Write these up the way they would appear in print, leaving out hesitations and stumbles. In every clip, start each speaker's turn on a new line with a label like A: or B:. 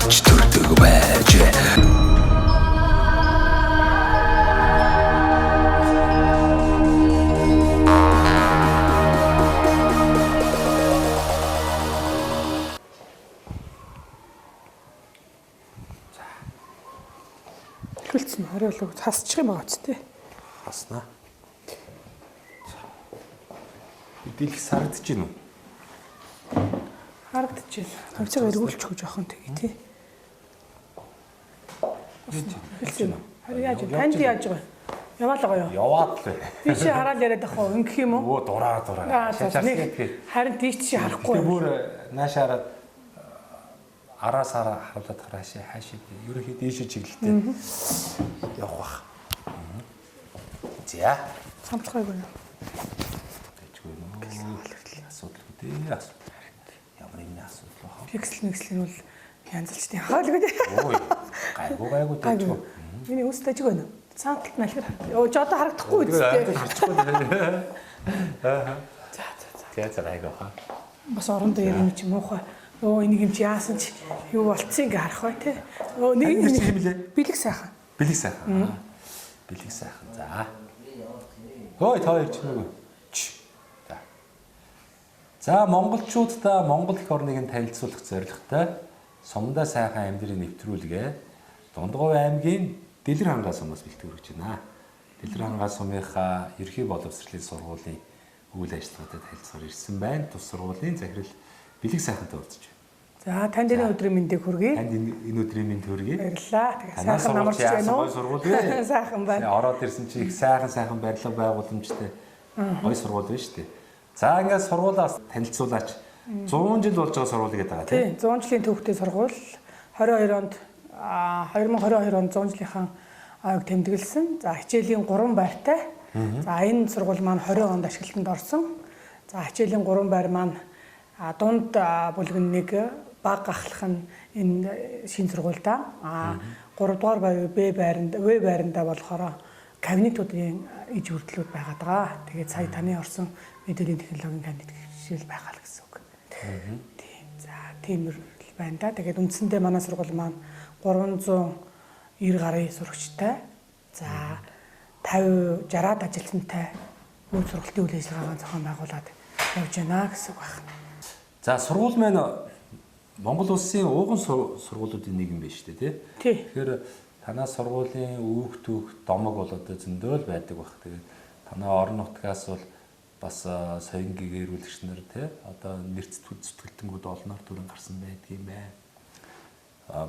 A: Хөвч төрдөг байж.
B: Хөлцөн хориолог хасчих юм байгаа ч тий.
C: Хаснаа. Дийлх сардж гин үү?
B: Харагдчихэв. Хавцаа эргүүлчих жоохон тэгээ тий. Хөлцөн. Яаж танд яаж байгаа? Яваал байгаа юу?
C: Яваад л бай.
B: Тийш хараад яриад ах уу? Ингэх юм уу?
C: Өө дураа.
B: Харин тийч чи харахгүй.
C: Бүр наашаараад араасаараа харуулаад хаашаа ерөнхийдөө дээшээ чиглэлтэй явах бах. За.
B: Самтлахайгүй.
C: Тэжгүй нөө. Асуудал үү? Ямар юм асуудал баха.
B: Пиксел нь бол янзлчдын хаалгүй дээ.
C: Ой. Гайгүй тэжгүй.
B: Миний үс тэжгүй нэ. Самтлт малгар. Оо жоо харагдахгүй үстэй.
C: За айгаа.
B: Бас орондоо ярим чи муухай. Оо энийг юм чи яасан чи юу болцсон ингээ харах бай тээ. Оо нэг бэлэг сайхан.
C: Бэлэг сайхан. Бэлэг сайхан. За. Ой тоо ирч нүг. За монголчуудаа Монгол эх орныг танилцуулах зорилготой Сумдаа сайхан амьдралыг нэвтрүүлгээ Дундгов аймгийн Дэлгэр хангаа сумаас бэлтгэж байна. Дэлгэр хангаа сумынхаа ерхий боловсролын сургуулийн үйл ажиллагаатай танилцахаар ирсэн байна. Тус сургуулийн захирал Бэлэг сайхантай уулзж байна.
B: За танд энэ өдрийн мэндийг хүргэе.
C: Танд энэ өдрийн мэнд хүргэе.
B: Баярлалаа. Тэгээ сайхан намарч байна уу?
C: Сургууль вэ?
B: Сайхан байна.
C: Ороод ирсэн чи их сайхан барилга байгууламжтай гоё сургууль байна шүү дээ. За ингээд сургуулиас танилцуулаач. 100 жил болж байгаа сургууль гэдэг байгаа тийм.
B: 100 жилийн төвхтэй сургууль 22 онд 2022 онд 100 жилийнхэн аяг тэмдэглэсэн. За хичээлийн 3 байртай. За энэ сургууль маань 20 онд ашиглалтанд орсон. За хичээлийн 3 байр маань дунд бүлгэн нэг баг гахлах нь энэ шинэ сургуульда 3 дугаар байр В байранда болохоор кабинетуудын иж хүртлүүд байгаад байгаа. Тэгээд сая таны орсон мэдээллийн технологийн кабинет хичээл байгаа л гэсэн үг. Тийм. За тиймэр байна да. Тэгээд үндсэндээ манай сургууль маань 390 гарын сурагчтай. За 50 60-аад ажилтнтай үйл сургалтын үйл ажиллагаагаа зохион байгуулад явж байна гэсэн үг байна.
C: За сургууль маань Монгол улсын ууган сургуулиудын нэг юм байна шүү дээ тий. Тэгэхээр танаа сургуулийн үүх түүх домог бол одоо зөндөл байдаг баг. Тэгээд танаа орон нутгаас бол бас соён гэгэрүүлэгч нар тий одоо нэр зүтгэлтэнгүүд олноор түрэн гарсан байдаг юм байна.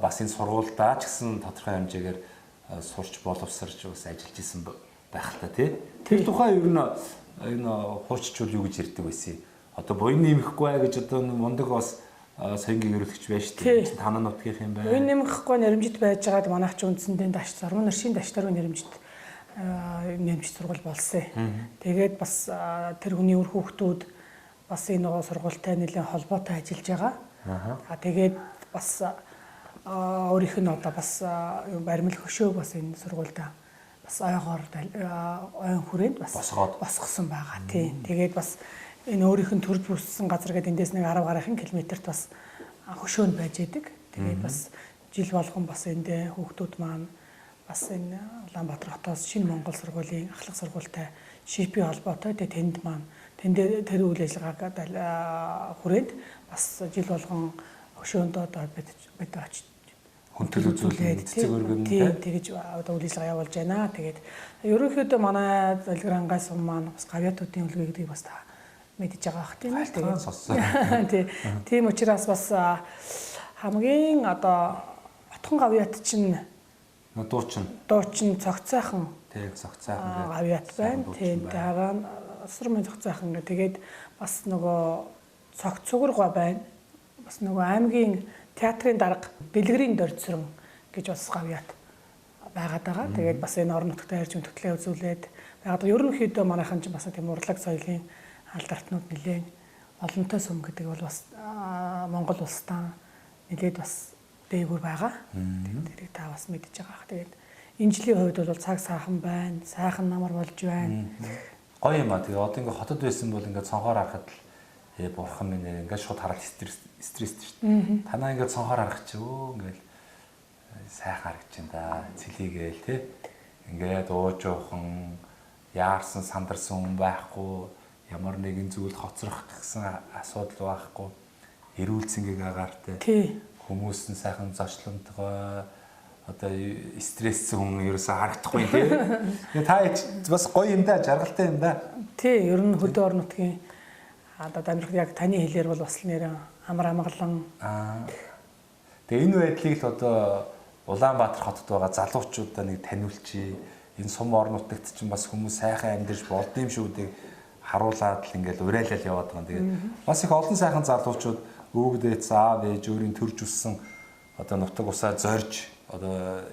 C: Бас энэ сургуульдаа ч гэсэн тодорхой хэмжээгээр сурч боловсрч бас ажиллаж исэн байх л та тий. Тэр тухай ер нь энэ хууччул юу гэж ярьдаг байсан юм. Одоо буян нэмэхгүй гэж одоо мундаг бас соён гэгэрүүлэгч байж шүү дээ. Танаа нутгийнх юм байна.
B: Буян нэмэхгүй нэрмжид байжгаад манайх ч үндсэндээ даш зармын наршийн даштрын нэрмжид нэмж сургууль болсон. Тэгээд бас тэр хүний өр хүүхдүүд бас энэ сургуультай нэлээд холбоотой ажиллаж байгаа. Тэгээд бас өөрийнх нь одоо бас баримл хөшөө бас энэ сургуультай бас ойн хүрээнд бас босгосон байгаа. Тийм. Тэгээд бас энэ өөрийнх нь төрж бүссэн газар гэдэг эндээс нэг 10 гаруй километрт бас хөшөөнд байж идэг. Тэгээд бас жил болгон бас эндээ хүүхдүүд маань бас энэ Улаанбаатар хотоос шинэ Монгол сургуулийн ахлах сургуультай шипи холбоотой. Тэгээд тэнд тэр үйл ажиллагааг хүрээнд бас жил болгон хөшөөнд одоо бид очиж
C: хүнтэл үзүүлээд цэцэг өргөмтэй
B: тэгж одоо үйл ажиллагаа явуулж байна. Тэгээд ерөнхийдөө манай Дэлгэр хангаа сум маань бас гавьяатуудын үлгээ гэдгийг бас та мэдж байгаа бах тийм үү. Тэгээд тийм учраас бас хамгийн одоо отхон гавьяат чинь дуучин цогцойхон гавьяат байна. Тийм дараа нь осрмын цогцойхон гэх тэгээд бас нөгөө цогцогргоо байна. Бас нөгөө аймгийн театрын дарга Дэлгэрийн дөрцрөн гэж бас гавьяат байгаад байгаа. Тэгээд бас энэ орон нутгад харж мөтгөлөө үзүүлээд байгаад ерөнхийдөө манайхан ч бас тийм урлаг соёлын алдартнууд нэлээд олонтой сум гэдэг бол бас Монгол улстай нэлээд бас дээгүүр байгаа. Тэгээд та бас мэдж байгаа. Тэгээд энэ жилийн хувьд бол цаг сайхан байна. Сайхан намар болж байна.
C: Гоё юм аа. Тэгээ одоо ингээ хотод байсан бол ингээ цонхоор харахад л бурхан минь ингээ шууд хараад стресстэй шүү дээ. Танаа ингээ цонхоор харах чи өө ингээл сайхан харагдаж байна да. Цэлийгээл тий. Ингээд ууж уухан яарсан сандарсан хүн байхгүй, ямар нэгэн зүйл хоцрох гэсэн асуудал байхгүй. Эрүүл цэнгийг агаартай.
B: Тий.
C: Хүмүүс нь сайхан зочлонтгой одоо стресссэн хүн ерөөсөө харагдахгүй тий. Та бас гоё юм да, жаргалтай юм да.
B: Тий, ер нь хөдөө орон нутгийн одоо Дамжирхад яг таны хэлээр бол бас нэр амар амгалан.
C: Тэгээ энэ байдлыг л одоо Улаанбаатар хотод байгаа залуучуудаа нэг таниулчи. Энэ сум орон нутагт чинь бас хүмүүс сайхан амьдарч болд юм шүү дээ харуулад л ингээл урайлал яваад байгаа. Тэгээд бас их олон сайхан залуучууд өвгдээ заав ээж өөрийн төрж өссөн одоо нутаг усаа зорж одоо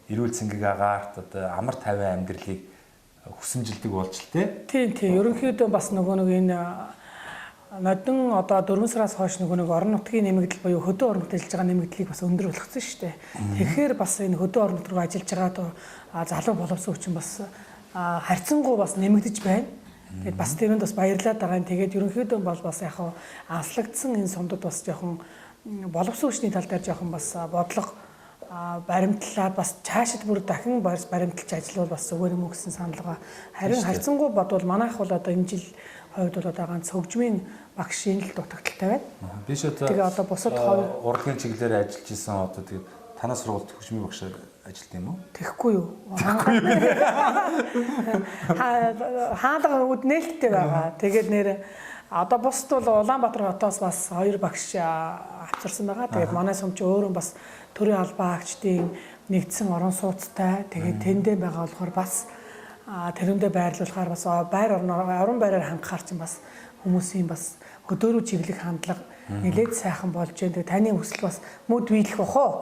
C: эрүүл цэнгийг агаарт одоо амар тайван амьдралыг хүсэмжилдэг болж л тээ.
B: Тийм. Ерөнхийдөө бас нөгөө нэг энэ нодон одоо 4 сараас хойш нөгөө нэг орон нутгийн нэмэгдэл буюу хөдөө орон нутгад ажиллаж байгаа нэмэгдлийг бас өндөр болгосон шүү дээ. Тэгэхээр бас энэ хөдөө орон нутг руу ажиллаж байгаа залуу боловсон хүчин бас харьцангуй бас нэмэгдэж байна. Тэгээд бас тэрэнд бас баярлаад байгаа юм. Тэгээд ерөнхийдөө бол бас яг анслагдсан энэ сумдад бас жоохон боловсон хүчний тал дээр жоохон бас бодлого баримтлаад бас цаашид бүр дахин баримталж ажиллавал бас зүгээр юм уу гэсэн санал байгаа. Харин харьцангуй бодвол манайх бол одоо энэ жил хувьд бол одоо ганц хөгжмийн багшийн л дутагдaltaй байна.
C: Биш одоо
B: тэгээ одоо бусад хоёр
C: урлагийн чиглэлээр ажиллаж исэн одоо тэгээд танаас сургуульд хөгжмийн багшаар ажилладаг юм уу?
B: Тэгэхгүй юу? Хаалга нээлттэй байгаа. Тэгээд нэр одоо бусд бол Улаанбаатар хотоос бас 2 багш авчирсан байгаа. Тэгээд манай сум чи өөрөө бас төрийн албан агчдын нэгдсэн орон сууцтай. Тэгээд тэндээ байгаа болохоор бас тэрэндээ байрлуулахаар бас орон байраар хангахаар чинь бас хүмүүсийн бас хөдөө рүү чиглэх хандлага нэлээд сайхан болж байна. Тэгээ таны хүсэл бас мөд биелэх бах уу?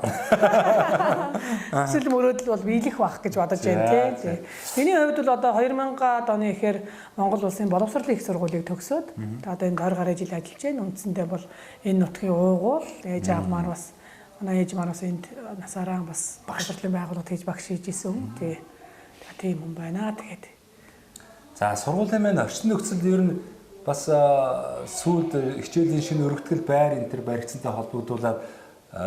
B: Хүсэл мөрөөдөл бол биелэх бах гэж бодож байна тий. Миний хувьд бол одоо 2000-ад оны ихээр Монгол улсын боловсролын их сургуулийг төгсөөд одоо энэ 20 гаруй жил ажиллаж байна. Үндсэндээ бол энэ нутгийн уугуул ээж аав маань бас манай ээж маань бас энд насаараа бас боловсролын байгууллагад хийж багш хийж исэн хүн. Тийм юм байна. Тэгээд.
C: За сургуулийн маань орчин нөхцөл ер нь бас сүүлд хичээлийн шинэ өргөтгөл байр энэ төр баригцантай холбогдуулаад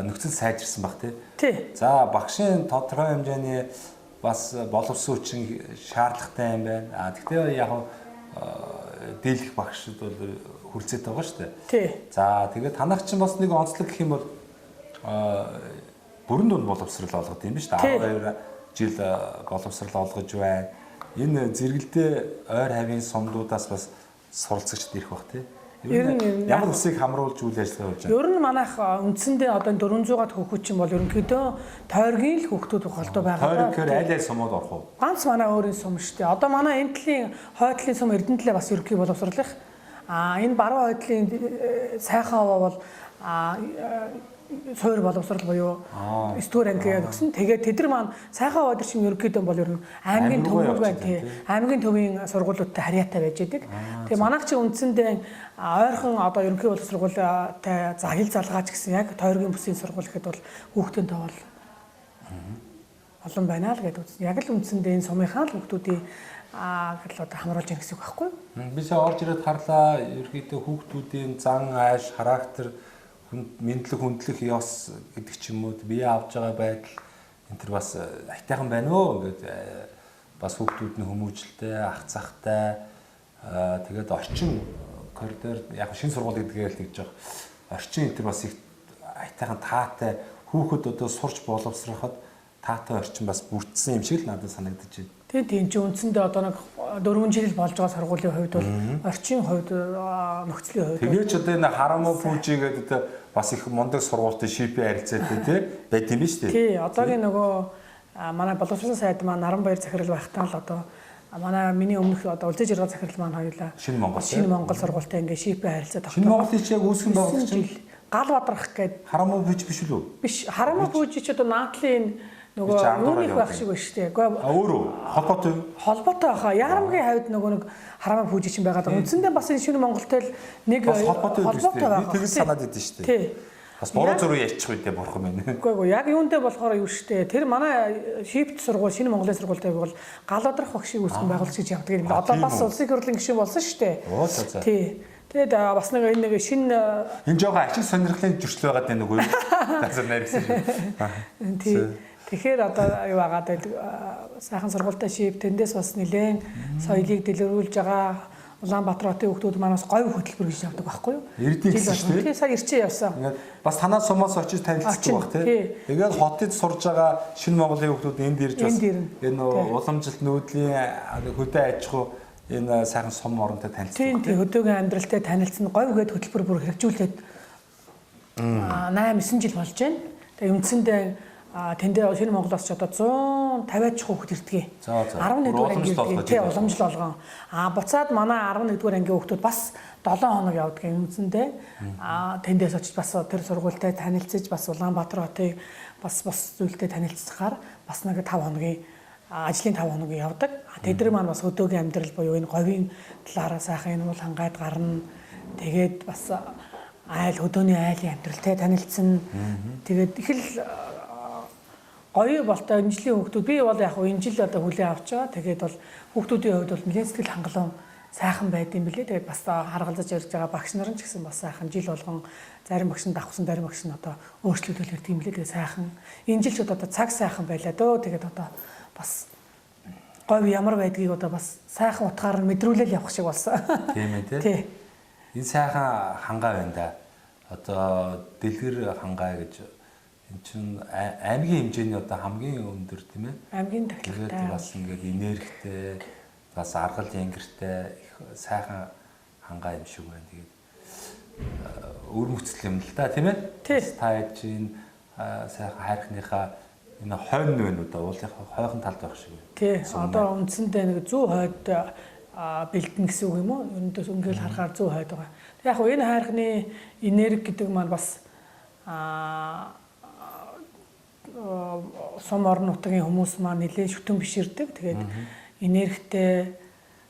C: нөхцөл сайжирсан баг тий. За багшийн тодорхой хэмжээний бас боловсон хүчин шаардлагатай юм байна. Гэхдээ яг дийлэх багшд бол хүрцээтэй байгаа шүү дээ.
B: Тий.
C: За тэгээд танах чинь бас нэг онцлог гэх юм бол бүрэн дунд боловсрал олгод юм биш үү? 12 жил боловсрал олгож байна. Энэ зэрэгэлдээ ойр хавийн сумдуудаас бас суралцагчд ирэх бах тий. Ямар үсийг хамруулж үйл ажиллагаа хийж байна?
B: Ер нь манайх үндсэндээ одоо 400-аад хүүхэд чинь бол ерөнхийдөө тойргийн л хүүхдүүд холдоо байгаа.
C: Тойргээр аль сумод орох уу?
B: Ганц манай өөрийн сум шүү дээ. Одоо манай Энтлийн хойдлын сум Эрдэнэтлээ бас ерөнхий боловсруулах. Энэ баруун хойдлын сайхан овоо бол суур боловсрал буюу 9-р анги гэсэн. Тэгээд тэд нар маань сайхан овоо чинь ерөнхийдөө бол ер нь аймгийн төвөг байна тий. Аймгийн төвийн сургуулиудтай харьяатай байж байдаг. Тэгээ манайх чи үндсэндээ ойрхон одоо ерөнхий боловсролтой загил залгаач гэсэн яг тойргийн бүсийн сургууль гэхэд бол хүүхдийн тоо бол олон байна л гэдэг үз. Яг л үндсэндээ энэ сумынхаа л хүүхдүүдийн гэл одоо хамруулж яах гэсэн үг байхгүй юу?
C: Би сая орж ирээд харлаа ерөнхийдөө хүүхдүүдийн зан ааш, характер мэдлэг хүндлэх ёс гэдэг ч юм уу бие авч байгаа байдал энэ төр бас айтайхан байна өө ингээд бас хүүхдүүд нь хүмүүжлтэй ах цахтай тэгээд орчин коридор яг шинэ сургууль гэдгээр л тэгж байгаа орчин энэ төр бас их айтайхан таатай хүүхэд одоо сурч боловсроход таатай орчин бас бүрдсэн юм шиг л надад санагдаж байна.
B: Тийм чи үндсэндээ одоо нэг 4 жил болж байгаа сургуулийн хувьд бол орчин хувьд нөхцөлийн хувьд
C: тэгээд ч одоо энэ харамуу пүүжи гэдэг одоо бас их мундаг сургуультай шипи харилцаатай тий байт юм биш үү?
B: Тий одоогийн нөгөө манай боловсролын сайд маань Наранбаяр захирал байхтаа л одоо манай миний өмнөх одоо Улзай жиргал захирал маань хоёулаа Шинэ Монгол сургуультай ингээ шипи харилцаа тогтоох.
C: Шинэ Монголын чи яг үүсгэн байгуулагч чинь
B: Гал Бадрах гэдэг
C: харамуу пүүж биш үү?
B: Биш харамуу пүүж чи одоо наадлын нөгөө юуных байх шиг байна шүү дээ.
C: Өөрөө холбоотой
B: хаа. Ярамгийн хавьд нөгөө нэг харамаа пүүж чинь байгаад байгаа. Үндсэндээ бас энэ Шинэ Монголтой л нэг
C: холбоотой байгаа. Тэгж санаад идэв шүү дээ.
B: Тий.
C: Бас буруу зураг ярьчих үедээ бурхан байна.
B: Үгүй яг юундээ болохоор юу шүү дээ. Тэр манай шипт сургууль Шинэ Монголын сургуультай бол Гал Бадрах багшийг үүсгэн байгуулагч гэж явдаг юм. Одоо бас улсын хурлын гишүүн болсон шүү дээ. Тий. Тэгээд бас нэг шинэ
C: энэ жоохон ачиг сонирхлын зөрчил байгаад байна үгүй юу? Газар наригсан шүү.
B: Тийм. Тэгэхээр одоо юу агаад байдаг сайхан сургуультай шийв тэндээс бас нэлээд соёлыг дэлгэрүүлж байгаа Улаанбаатар хотын хүүхдүүд манаас говь хөтөлбөр гэж явдаг байхгүй юу?
C: Ирдийн гэсэн шүү дээ.
B: Тийм сая ирчээ явсан.
C: Ингээд бас танаас сумаас очиж танилцдаг баг тий. Тэгээд хотод сурж байгаа шинэ Монголын хүүхдүүд энд ирж бас энэ уламжилт нүүдлийн хөдөө аж ахуй энэ сайхан сум оронтой танилцдаг.
B: Тийм хөдөөгийн амьдралтай танилцсан говь гээд хөтөлбөр бүр хэрэгжүүлээд 8-9 жил болж байна. Тэгээд үндсэндээ тэндээ шинэ Монголоос ч одоо 150-аад хүүхэд ирдэг. 11-р анги ирдэг. Тий уламжлал болгон. Буцаад манай 11-р ангийн хүүхдүүд бас 7 хоног явдаг юм үндсэндээ. Тэндээс очиж бас тэр сургуультай танилцж бас Улаанбаатар хотыг бас зүйлтэй танилцсахаар бас нэг 5 хоногийн ажлын 5 хоногийн явдаг. Тэдний маань бас өдөөгийн амьдрал буюу энэ говийн талаараа сайхан энэ уул хангаад гарна. Тэгээд бас айл өдөөний айлын амьдралтай танилцсан. Тэгээд их л гоё болтой энэ жилийн хүүхдүүд би бол яг энэ жил одоо хүлээн авч байгаа. Тэгээд бол хүүхдүүдийн хувьд бол нэлээд сэтгэл хангалуун сайхан байд юм билээ. Тэгээд бас харгалзаж ярьж байгаа багш нар ч гэсэн бас сайхан жил болгон зарим багш нь давхсан, зарим багш нь одоо өөрчлөлтөл ирдэг юм билээ. Тэгээд сайхан энэ жил ч одоо цаг сайхан байлаа дөө. Тэгээд одоо бас говь ямар байдгийг одоо бас сайхан утгаар нь мэдрүүлэл явах шиг болсон.
C: Тийм ээ тий. Энэ сайхан хангаа байна да. Одоо дэлгэр хангаа гэж энэ чинь аймгийн хэмжээний одоо хамгийн өндөр тийм ээ.
B: Аймгийн тахилгатай.
C: Тэгээд бас ингээд энергитэй, бас аргал янгиртай их сайхан хангаа юм шиг байна. Тэгээд өр мөцөл юм л да тийм ээ. Та чинь сайхан хайрхныхаа энэ хойно байна уу да уулынхаа хойхон талд байх шиг байна.
B: Тий. Одоо үндсэндээ нэг 100 хойд бэлдэн гэсэн үг юм уу? Өнөөдөөс ингээд харахаар 100 хойд байгаа. Яг нь энэ хайрхны энерги гэдэг маань бас сум орон нутгийн хүмүүс маань нэлээд шүтэн биширдэг. Тэгээд энергитэй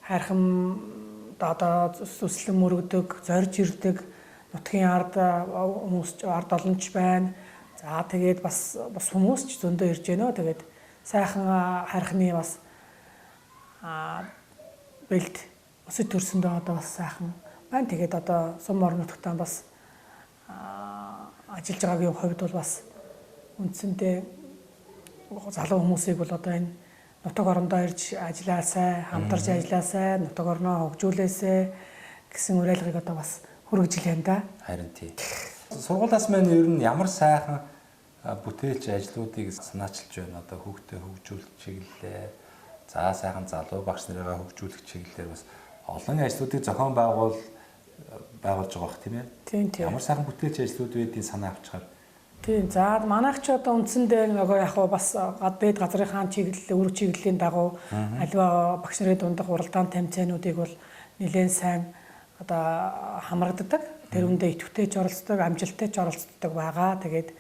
B: хайрхан одоо сүслэн мөрөгдөг, зорж ирдэг нутгийн ард хүмүүс ард олонч байна. За тэгээд бас хүмүүс ч зөндөө ирж байна. Тэгээд сайхан хайрхны бас бэлд өсөж төрсөндөө одоо бас сайхан байна. Тэгээд одоо сум орон нутгтаа бас ажиллаж байгаагийн хувьд бол бас үндсэндээ залуу хүмүүсийг бол одоо энэ нутаг орондоо ирж ажиллаасай, хамтарч ажиллаасай, нутаг орноо хөгжүүлээсэй гэсэн уриалгыг одоо бас хүргэж илэн да.
C: Харин тий. Сургуулиас маань ер нь ямар сайхан бүтээлч ажлуудыг санаачилж байна. Одоо хүүхдээ хөгжүүлэх чиглэлээ, за сайхан залуу багш нарыгаа хөгжүүлэх чиглэлээр бас олон ажлуудыг зохион байгуулж байгаа бох тийм ээ.
B: Тийм.
C: Ямар сайхан бүтээлч ажлууд байдгийг санаа авчихаар.
B: Тийм. За манайх ч одоо үндсэндээ нөгөө яг бас дээд газрынхаа чиглэл, өр чиглэлийн дагуу аливаа багш нарын дундах уралдаан тэмцээнүүдийг бол нэлээд сайн одоо хамрагддаг. Тэр үндэ идэвхтэйч оролцдог, амжилттайч оролцдог байгаа. Тэгээд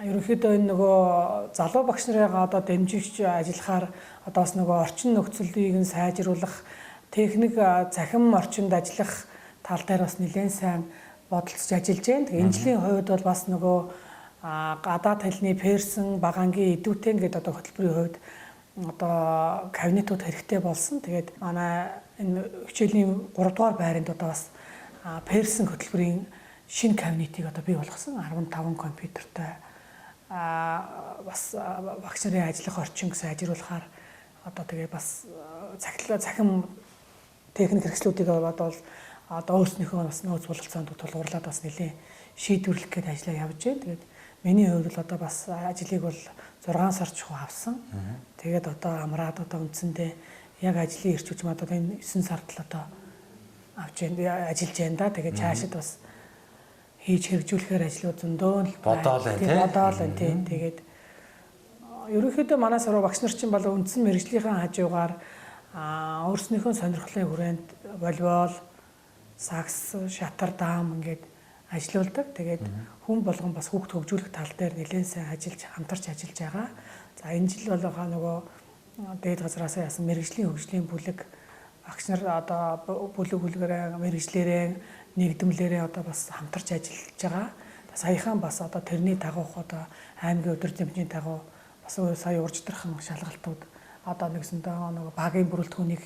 B: ерөнхийдөө энэ нөгөө залуу багш нарыгаа одоо дэмжиж ажиллахаар одоо бас нөгөө орчин нөхцөлийг нь сайжруулах, техник цахим орчинд ажиллах тал дээр бас нэлээд сайн бодолцож ажиллаж байна. Тэгээд энэ жилийн хувьд бол бас нөгөө гадаад хэлний персон, багангийн идүүтэн гэдэг одоо хөтөлбөрийн хувьд одоо кабинетууд хэрэгтэй болсон. Тэгээд манай энэ хичээлийн 3 дугаар байранд одоо бас персон хөтөлбөрийн шинэ кабинетийг одоо бий болгосон. 15 компьютертай бас багш нарын ажиллах орчинг сайжруулахаар одоо тэгээ бас цахим техник хэрэгслүүдийг бол одоо өөрснийхөө бас нөөц бололцоонд тулгуурлаад бас нэлээд шийдвэрлэх гээд ажиллаа явж байна. Тэгээд миний хувьд бол одоо бас ажлыг бол 6 сар ч авсан. Тэгээд одоо амраад одоо үндсэндээ яг ажлын ирч үчим одоо энэ 9 сард л одоо авч ажиллаж байна да. Тэгээд цаашид бас хийж хэрэгжүүлэхээр ажлууд зөндөө л
C: бодоол байна
B: тийм. Тэгээд ерөнхийдөө манай сургууль багш нар чинь бол үндсэн мэргэжлийнхэн хажуугаар өөрснийхөө сонирхлын хүрээнд волейбол, сакс, шатар, даам ингээд ажиллаулдаг. Тэгээд хүн болгон бас хүүхд хөгжүүлэх тал дээр нэлээд сайн ажиллаж хамтарч ажиллаж байгаа. За энэ жил бол нөгөө дээд газраас яасан мэргэжлийн хөгжлийн бүлэг багш нар одоо бүлэг-бүлгээрээ мэргэжлэрээ нэгдмлэрээ одоо бас хамтарч ажиллаж байгаа. Саяхан бас одоо тэрний дагуух одоо аймгийн өдөр зэмжийн дагуу бас сая уржтрахын шалгалтууд одоо нэгсэндээ нөгөө багийн бүрэлдэхүүнийг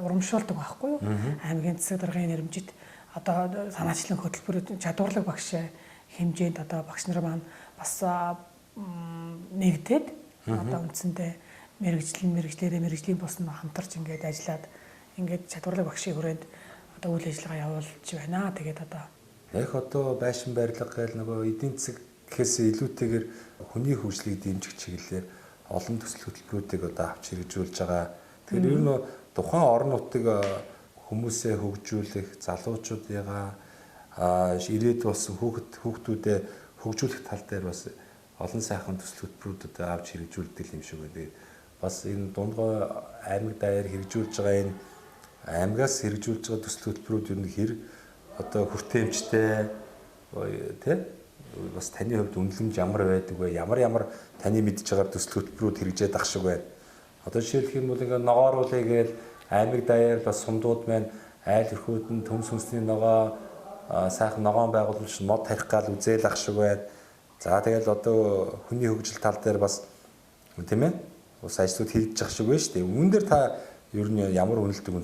B: урамшуулдаг байхгүй юу? Аймгийн засаг даргын нэрмжит одоо санаачлан хөтөлбөрүүд чадварлаг багш хэмжээнд одоо багш нар маань бас нэгдээд одоо үндсэндээ мэрэгжлийн бус нь хамтарч ингээд ажиллаад ингээд чадварлаг багшийн хүрээнд одоо үйл ажиллагаа явуулж байна. Тэгээд одоо
C: яг одоо байшин барилга гээл нөгөө эдийн засаг гэхээс илүүтэйгээр хүний хөгжлийг дэмжих чиглэлээр олон төсөл хөтөлбөрүүдийг одоо авч хэрэгжүүлж байгаа. Тэгэхээр ер нь тухайн орон нутгийг хүмүүсээ хөгжүүлэх, залуучуудыгаа ирээд болсон хүүхдүүдээ хөгжүүлэх тал дээр бас олон сайхан төсөл хөтөлбөрүүдэд авч хэрэгжүүлдэг юм шиг байна. Бас энэ Дундгой аймаг даяар хэрэгжүүлж байгаа энэ аймгаас хэрэгжүүлж байгаа төсөл хөтөлбөрүүд ер нь хэр одоо хүртээмжтэй тий бас таны хувьд үнэлэмж ямар байдаг вэ? Ямар таны мэдж байгаа төсөл хөтөлбөрүүд хэрэгжээд ах шиг байна. Одоо жишээлх юм бол ингээд ногооруулъя гээл аймаг даяар бас сумдууд маань айл өрхөөд нь төмс хүнсний ногоо сайхан ногоон байгуулж мод тарих гал үзээл ах шиг байна. За тэгэл одоо хүний хөгжил тал дээр бас тийм ээ ус ажлууд хийж ах шиг байна шүү дээ. Үүн дээр та ер нь ямар үнэлттэй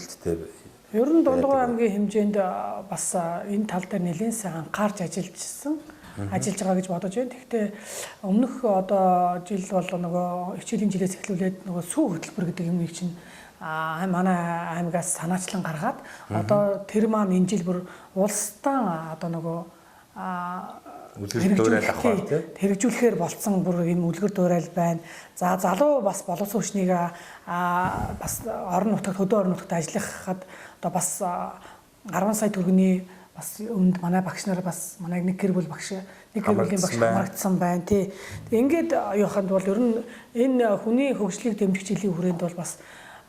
B: ер нь Дундгой аймгийн хэмжээнд бас энэ тал дээр нэлээд сайн анхаарч ажиллаж байгаа гэж бодож байна. Гэхдээ өмнөх одоо жил бол нөгөө хичээлийн жилээс эхлүүлээд нөгөө сүү хөтөлбөр гэдэг юмыг чинь манай аймгаас санаачлан гаргаад одоо тэр маань энэ жил бүр улстай одоо нөгөө үлгэр дуурайл авах тийм хэрэгжүүлэхээр болцсон бүр энэ үлгэр дуурайл байна. За залуу бас боловсон хүчнийг бас орон нутагт хөдөө орон нутагт ажиллахад одоо бас 10 сая төгрөгийн бас өмнөд манай багш нар бас манай нэг гэр бүл багш нэг гэр бүлийн багш хамрагдсан байна тий. Тэгээ ингээд явахад бол ер нь энэ хүний хөгжлийг дэмжих жилийн хүрээнд бол бас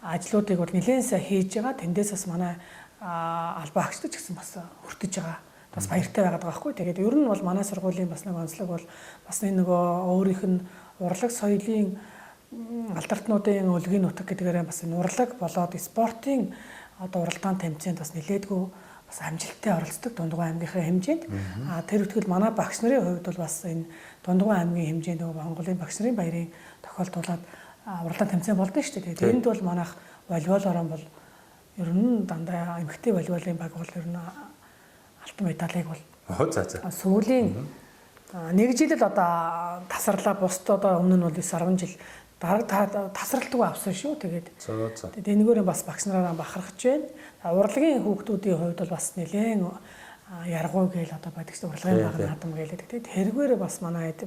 B: ажлуудыг бол нэлээд сайн хийж байгаа. Тэндээс бас манай албаа агчдад ч гэсэн бас хүртэж байгаа. Бас баяртай байгаад байгаа хгүй. Тэгээд ер нь бол манай сургуулийн бас нэг онцлог бол бас нэг нөгөө өөрийнх нь урлаг соёлын алдартнуудын өлгийн нутаг гэдгээрээ бас энэ урлаг болоод спортын одоо уралдаан тэмцээнд бас нэлээдгүй бас амжилттай оролцдог Дундгой аймгийнхаа хэмжээнд. Тэр үтгэл манай багш нарын хувьд бол бас энэ Дундгой аймгийн хэмжээнд нөгөө Монголын багш нарын баярын тохиолдуулаад уралдаан тэмцээн болдсон шүү дээ. Тэгээд энд бол манайх волейбол орон бол ер нь дандаа эмэгтэй волейболын баг бол ер нь алтан медалийг бол сүүлийн нэг жил л одоо тасарлаа. Бусд одоо өмнө нь бол 9-10 жил тасралтгүй авсан шүү. Тэгээд энэгээр бас багш нараа бахархаж байна. Урлагийн хүүхдүүдийн хувьд бол бас нэлээд яргуу гээл одоо байдаг шүү. Урлагийн баг наадам гээл. Тэгээд тэргээр бас манай эд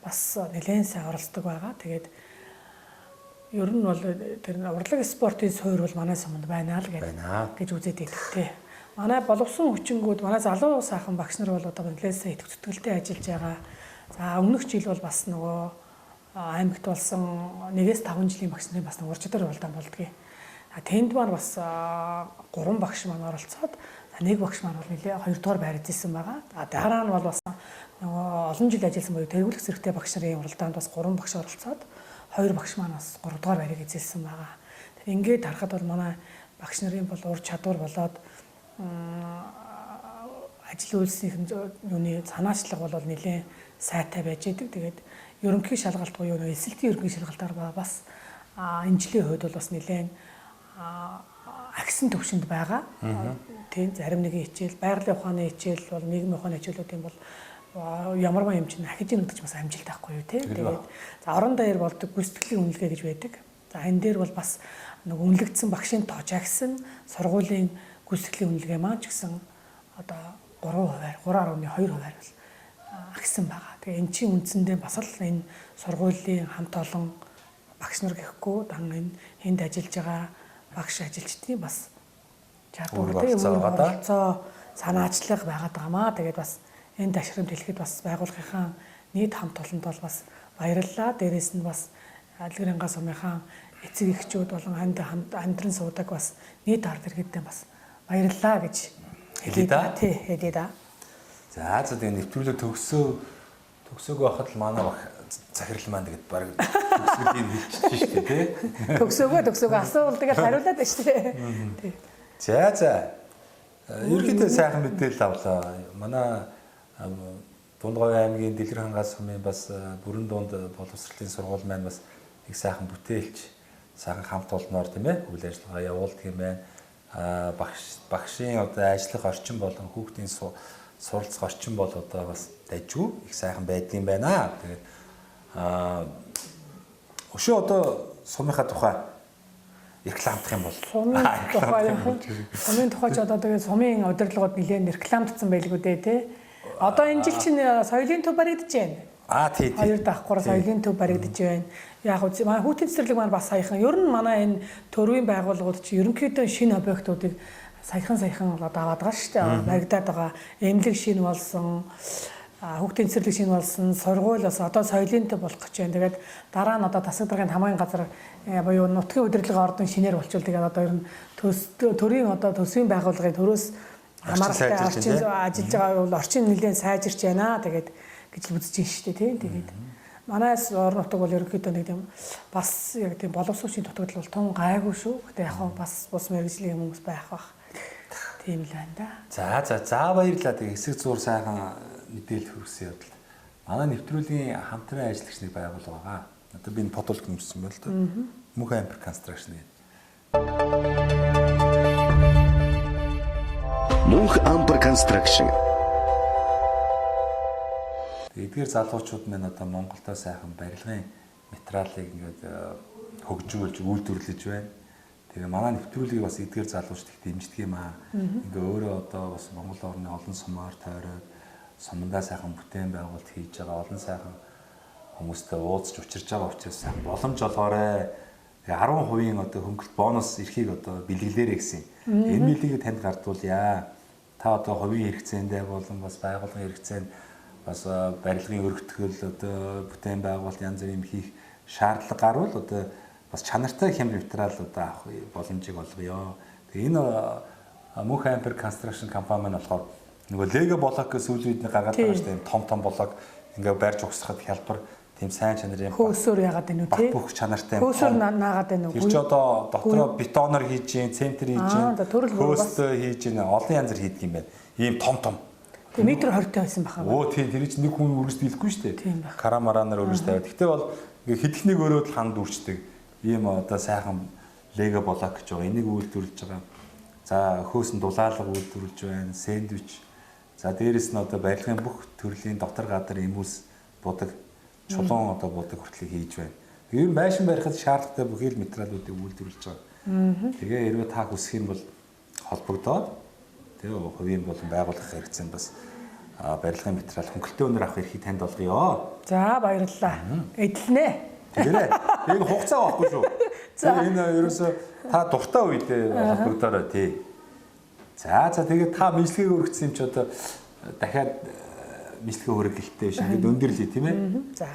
B: бас нэлээд сайн оролцдог байгаа. Тэгээд ер нь бол тэр урлаг спортын суурь бол манай суманд байна л гэж үзээд байдаг тий. Манай боловсон хүчингүүд манай залуу сайхан багш нар бол одоо нэлээд сайн идэвх зүтгэлтэй ажиллаж байгаа. За өмнөх жил бол бас нөгөө аймагт болсон 1-5 жилийн багш нарын бас ур чадвар уралдаан болдгийг. Тэнд маань бас 3 багш маань оролцоод нэг багш маань бол нэлээ 2 дугаар байранд ирсэн байгаа. Дараа нь бол бас нөгөө олон жил ажилласан буюу тэргүүлэх зэрэгтэй багш нарын уралдаанд бас 3 багш оролцоод 2 багш маань бас 3 дугаар байрыг эзэлсэн байгаа. Тэгэхээр ингээд харахад бол манай багш нарын бол ур чадвар болоод ажил үйлсийн юуны санаачлага бол нэлээд сайтай байж идэг. Тэгээд ерөнхий шалгалт буюу эсэлтийн ерөнхий шалгалтаар бас энэ жилийн хувьд бол бас нэлээд агсан төвшөнд байгаа. Тийм зарим нэгэн хичээл, байгалийн ухааны хичээл бол нийгмийн ухааны хичээлүүдийн бол ямарваа юм чинь ахиж нэгдэж бас амжилт авахгүй юу тийм. Тэгээд за орон даяар болдог гүйцэтгэлийн үнэлгээ гэж байдаг. За энэ дээр бол бас нэг үнэлэгдсэн багшийн тоо жагсан сургуулийн гүйцэтгэлийн үнэлгээ маань ч гэсэн одоо 3.2% бол агсан байгаа. Тэгээ эн чинь үндсэндээ бас л энэ сургуулийн хамт олон багш нар гэхгүй дан энэ энд ажиллаж байгаа багш ажилчдын бас чадвартай оролцоо санаачлах байгаад байгаамаа. Тэгээд бас энэ ташрамд хэлэхэд бас байгууллагынхаа нийт хамт олонд бол бас баярлалаа. Дээрээс нь бас Алгэрэнга сумынхаа эцэг эхчүүд болон амьдран суудаг бас нийт ард иргэдтэй бас баярлалаа гэж хэлээ да. Тий, хэлээ да.
C: За тэгээ нэвтрүүлэг төгсөөгөө хахад л манай захирал маань тэгээд баг төгсгөлийг хэлчихэж шүү дээ тий.
B: Төгсөөгөө асуувал тэгээд хариулаад байна шүү дээ. Тий.
C: За. Ерөнхийдөө сайхан мэдээлэл авлаа. Манай Дундгой аймгийн Дэлгэр хангаас сумын бас бүрэн дунд боловсролын сургууль маань бас их сайхан бүтээлч сайхан хамт олноор тийм ээ үйл ажиллагаа явуулдаг юм байна. багшийн одоо ажиллах орчин болон хүүхдийн суралцах орчин бол одоо бас дайггүй их сайхан байдгийн байна. Тэгээд өшөө одоо сумынхаа тухай рекламдах юм бол
B: сумын тухай ч одоо тэгээд сумын удирдлагууд нэлээд рекламдсан байлгүй дээ тий. Одоо энэ жил чинь соёлын төв баригдаж байна.
C: Тий.
B: 2 давхар соёлын төв баригдаж байна. Яг нь манай хүүхдийн цэцэрлэг маань бас саяхан ер нь манай энэ төрийн байгууллагууд чи ерөнхийдөө шинэ объектуудыг саяхан одоо аваад байгаа шүү дээ. Баригдаад байгаа. Эмнэлэг шинэ болсон, хүүхдийн цэцэрлэг шинэ болсон, сургууль бас одоо соёлын төв болох гэж байна. Тэгээд дараа нь одоо засаг даргын хамгаалын газар буюу нутгийн удирдлага ордон шинээр болчихвол тэгээд одоо ер нь төрийн одоо төсвийн байгууллагын төрөөс хамааралтай орчин ажиллаж байгаа бол орчин нэлээд сайжирч байна. Тэгээд гэж үзэж байна шүү дээ тий. Тэгээд манайс орон нутаг бол ерөнхийдөө нэг тийм бас яг тийм боловсруучийн дутагдал бол тун гайгүй шүү. Гэтэ яг бас бус мэргэжлийн хүмүүс байх бах. Тийм л байна да.
C: За баярлалаа. Тэгээ хэсэг зур сайхан мэдээлэл хүргэсэн явдал. Манай нэвтрүүлгийн хамтран ажиллагч нэг байгууллага байгаа. Одоо би энэ подолк нэмсэн байл та. Мөнх Ампер Construction гэдэг.
A: Мөнх Ампер Construction.
C: Эдгээр залуучууд маань одоо Монголдо сайхан барилгын материалыг ингээд хөгжүүлж үйлдвэрлэж байна. Тэгээ манай нэвтрүүлгийг бас эдгээр залуучд их дэмждэг юм аа. Ингээ өөрөө одоо бас Монгол орны олон сумаар тойроод сумандаа сайхан бүтээн байгуулалт хийж байгаа олон сайхан хүмүүстэй уулзч учирж байгаа учраас сайхан боломж олгоорой. Тэгээ 10% одоо хөнгөлт бонус эрхийг одоо бэлгэлээрэй гэсэн. Энэ мэлийг танд гардуулъя. Та одоо хувийн хэрэгцээндээ болон бас байгууллагын хэрэгцээнд бас барилгын өргөтгөл одоо бүтээн байгуулалт янз бүрийн хийх шаардлага гарвал одоо бас чанартай хямд материал одоо авах боломжийг олгоё. Тэгээ энэ Мөнх Ампер Construction компани маань болохоор нөгөө Lego блок гэсэн сүүлийн үед гаргаад байгаа шүү дээ. Том блок ингээ барьж угсахад хялбар тийм сайн чанарын
B: хөөсөөр яагаад байна үү тий?
C: Бүх чанартай
B: хөөсөөр наагаад байна уу?
C: Тэр ч одоо дотроо бетоноор хийж гин, цементэр хийж гин, хөөстэй хийж гин, олон янзар хийдэг юм байна. Ийм том.
B: Тэгээ метр 20-тай байсан баха.
C: Тийм тэр чинь нэг хүн үргэлж дийлэхгүй шүү дээ. Карамаранаар үргэлж тавиад. Гэтэ бол ингээ хэдхнийг өрөөд ханд үрчдэг. Ийм одоо сайхан Lego блок гэж байгаа. Энийг үйлдвэрлэж байгаа. За хөөс нь дулаалга үйлдвэрлэж байна, сэндвич. За дээрэс нь одоо барилгын бүх төрлийн дотор гадар эмүүлс будаг, чулуун одоо будаг хүртэл хийж байна. Ер нь байшин барихад шаардлагатай бүхий л материалуудыг үйлдвэрлэж байгаа. Тэгээ хэрвээ та хүсэх юм бол холбогдоод тэгээ хувийн болон байгууллах хэрэгцээнд бас барилгын материал хөнгөлтэй өнөр авах эрхийг танд олгоё.
B: За баярлалаа. Эдлэнэ.
C: Тэгээрэй. Энэ хугацаа авахгүй шүү. Энэ ерөөсө та дуртай үедээ холбогдоорой тий. За тэгээд та мэдлэгийг өргөцсөн юм чи одоо дахиад мэдлэгээ өргөх хэрэгтэй биш. Ингээд өндөрлөе тийм ээ.
B: За.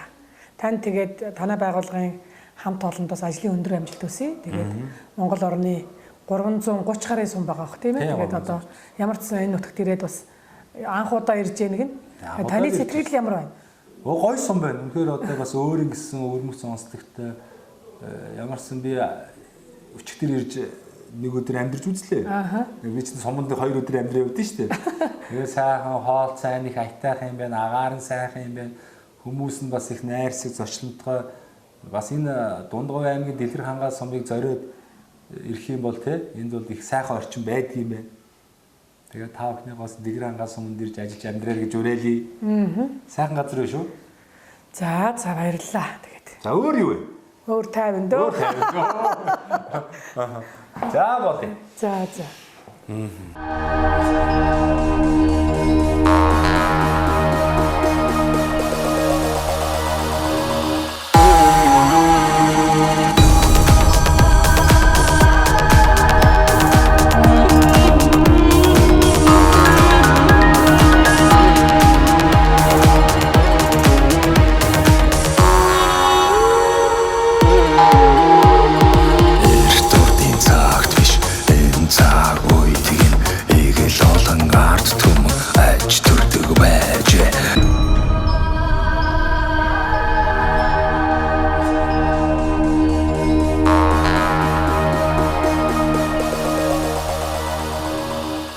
B: Тань тэгээд танай байгууллагын хамт олондоос ажлын өндөр амжилт хүсье. Тэгээд Монгол орны 330 гаруй сум байгаа бох тийм ээ. Тэгээд одоо ямар ч сан энэ нутагт ирээд бас анх удаа ирж яах нэг нь таны сэтгэл ямар байна?
C: Гой сум байна. Үнэхээр одоо бас өөр ингэсэн өрмөц сонсдогтой ямарсан би өчигдөр ирж нэг өдөр амьдарч үзлээ. Би чинь суманд 2 өдөр амьдраа явдсан шүү дээ. Тэгээ сайхан хоол цайн их айтайх юм байна, агаар нь сайхан юм байна. Хүмүүс нь бас их найрсаг зочлонтгой бас энэ Дундгой аймгийн Дэлгэр хангаа сумыг зориод ирэх юм бол те энд бол их сайхан орчин байдаг юм байна. Тэгээ та бүхний бас Дэлгэр хангаа суманд ирж ажиллаж амьдраа гэж уриалъя. Сайхан газар шүү.
B: За баярлалаа. Тэгээд.
C: За өөр юу вэ?
B: Өөр тайван дөө.
C: За болъё.
B: За.